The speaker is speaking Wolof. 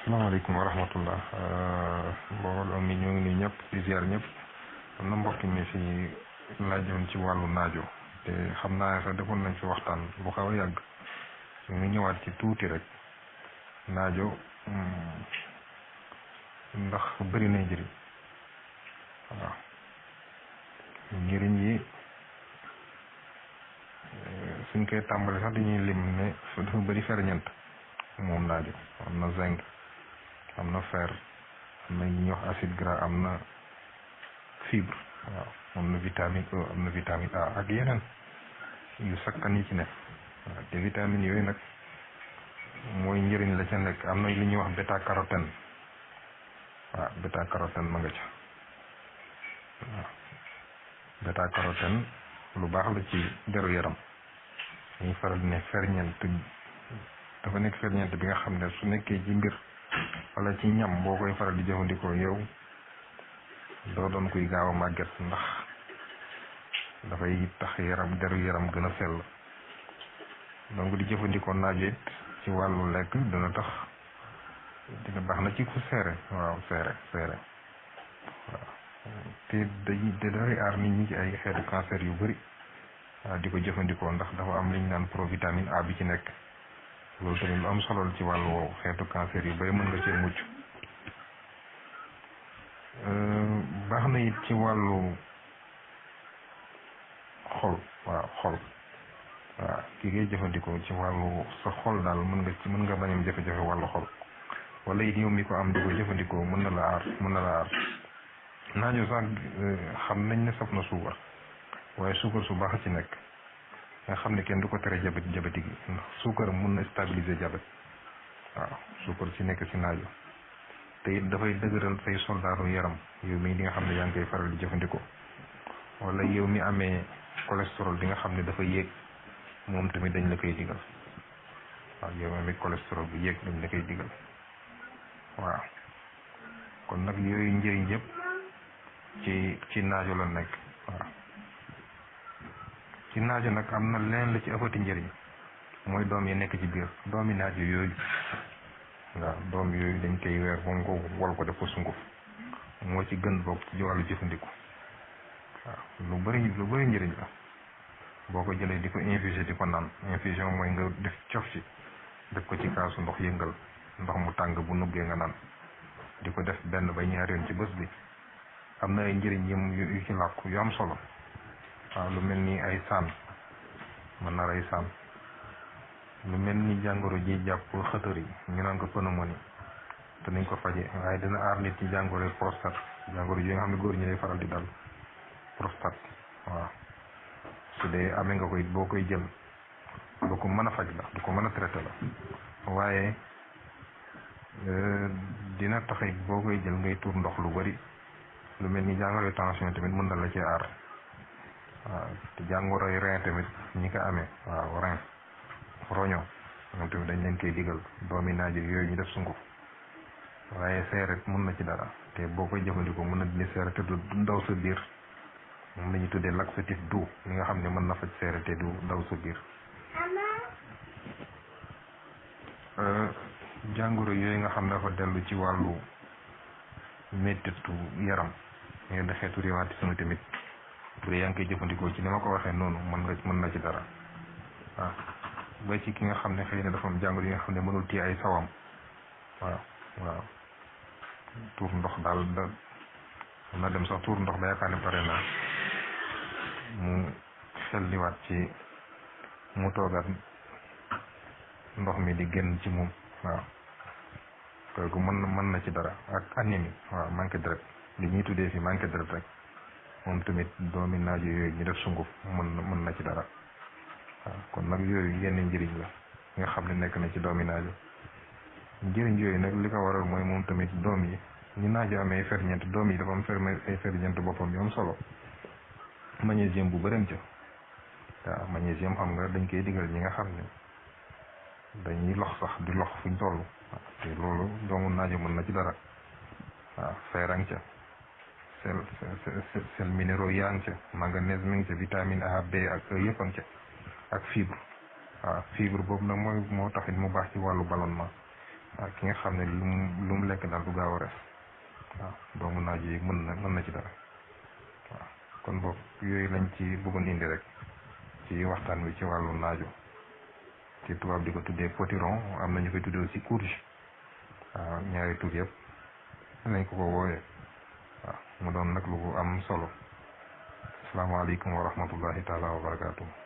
salaamaaleykum wa rahmatullah mbooloo mi ñoo ngi nii ñëpp di ziar ñëpp am na mbokk mi fi laajoon ci wàllu naajo te xam naa sax defoon nañ fi waxtaan bu xaw a yàgg ñu ngi ñëwaat ci tuuti rek naajo ndax bëri na njëriñ waaw njëriñ yi suñ koy tàmbali sax dañuy lim ne dafa bëri ferñeent moom naajo am na zinc am na fer am na ñuy wax acide gras am na fibre waaw am na vitamine E am na vitamine A ak yeneen yu sakkan yi ci nekk waaw te vitamines yooyu nag mooy njëriñ la ca nekk am na li ñuy wax bêta carotène waaw bêta carotène ma nga ca waaw bêta carotène lu baax la ci deru yaram dañuy faral ne ferñeent dafa nekk ferñeent bi nga xam ne su nekkee ci mbir wala ci ñam boo koy faral di jëfandikoo yow doo doon kuy gaaw a màgget ndax dafay tax deru yaram gën a sell donc di jëfandikoo naajo it ci wàllu lekk dina tax dina baax na ci ku seere waaw seere waaw te dafay aar nit ñi ci ay xeetu cancer yu bëri waaw di ko jëfandikoo ndax dafa am li ñu naan provitamine A bi ci nekk loolu tamit lu am solo ci wàllu woowu xeetu cancer yu bëri mën nga cee mucc baax na it ci wàllu xol waaw xol waaw ki ngay jëfandikoo ci wàllu sa xol daal mën nga bañ am jafe-jafe wàllu xol wala it yow mi ko am di ko jëfandikoo mën na la aar naajo sax xam nañ ne saf na suukar waaye suukar su baax ci nekk nga xam ne kenn du ko tere diabète gi ndax suukar mun na stabiliser diabète waaw suukar ci nekk ci naajo te it dafay dëgëral say soldaaru yaram yow mii di nga xam ne yaa ngi koy faral di jëfandikoo wala yow mi amee cholestérol di nga xam ne dafa yéeg moom tamit dañ la koy digal waaw yow mi amee cholestérol bu yéeg dañ la koy digal waaw kon nag yooyu njëriñ yëpp ci naajo la nekk waaw ci naajo nag am na leen la ci ëppati njëriñ mooy doom yi nekk ci biir doomi naajo yooyu waaw doom yooyu dañ koy weer ba nga wol ko def ko sunguf moo ci gën bokk ci wàllu jëfandiku waaw lu bëri njëriñ la boo ko jëlee di ko infusé di ko naan infusion mooy nga def cof ci def ko ci kaasu ndox yëngal ndox mu tàng bu nuggee nga naan di ko def benn ba ñaari yoon ci bés bi am na ay njëriñ yu ci làkku yu am solo waaw lu mel ni ay saan mën na rey saan lu mel ni jàngoro ji jàpp xëtër yi ñu naan ko pneumonie te nañ ko faje waaye dina aar nit ci jàngoro prostate jàngoro ji nga xam ne góor ñi lay faral di dal prostate waaw su dee amee nga koy boo koy jël du ko mën a faj la du ko mën a traité la waaye dina taxit boo koy jël ngay tuur ndox lu bari lu mel ni jàngoro tension tamit mën na la cee aar waaw te jàngoroy rein tamit ñi ko amee waaw rein roño moom tamit dañ leen koy digal doomi naajo yooyu ñu def sunguf waaye seere mën na ci dara te boo koy jëfandikoo mën na dindi seere te du daw sa biir moom la ñu tuddee laxatif doux li nga xam ne mën na faj seere te du daw sa biir jàngoro yooyu nga xam ne dafa dellu ci wàllu mettitu yaram mais da xeetu rhumatisme tamit bu dee yaa ngi koy jëfandikoo ci ni ma ko waxee noonu mën na ci dara waaw ba ci ki nga xam ne xëy na dafa am jàngoro yi nga xam ne mënul téye ay sawam waaw tuur ndox daal na dem sax tuur ndox ba yaakaar ne pare na mu xelliwaat ci mu toogaat ndox mi di génn ci moom waaw kooku mën na ci dara ak anémie waaw manqué deret li ñuy tuddee fi manqué deret rek moom tamit doomi naajo yooyu ñu def sunguf mën na ci dara waaw kon nag yooyu yenn njëriñ la nga xam ne nekk na ci doomi naajo njëriñ yooyu nag li ko waral mooy moom tamit doom yi ñu naajo amee ferñeent doom yi dafa am ay ferñeent boppam yu am solo magnésium bu bëreem ca waaw magnésium xam nga dañ koy digal ñi nga xam ne dañuy lox sax di lox fuñ toll te loolu doomu naajo mën na ci dara waaw feerang ca sel minéraux yaa ngi ca manganèse mi ngi ca vitamine A B ak yëpp a ngi ca ak fibre waaw fibre boobu nag moo taxit mu baax ci wàllu ballonnement ki nga xam ne lu mu lekk daal du gaaw a res waaw doomu naaju yi mën na ci dara waaw kon boog yooyu lañ ci bëggoon indi rek ci waxtaan wi ci wàllu naaju ci tubaab di ko tuddee potiron am na ñu koy tuddee aussi courge waaw ñaari tur yëpp nañ ko wooyee waaw mu doon nag lu am solo asalaamaaleykum wa rahmatullahi taala wa barakaatu.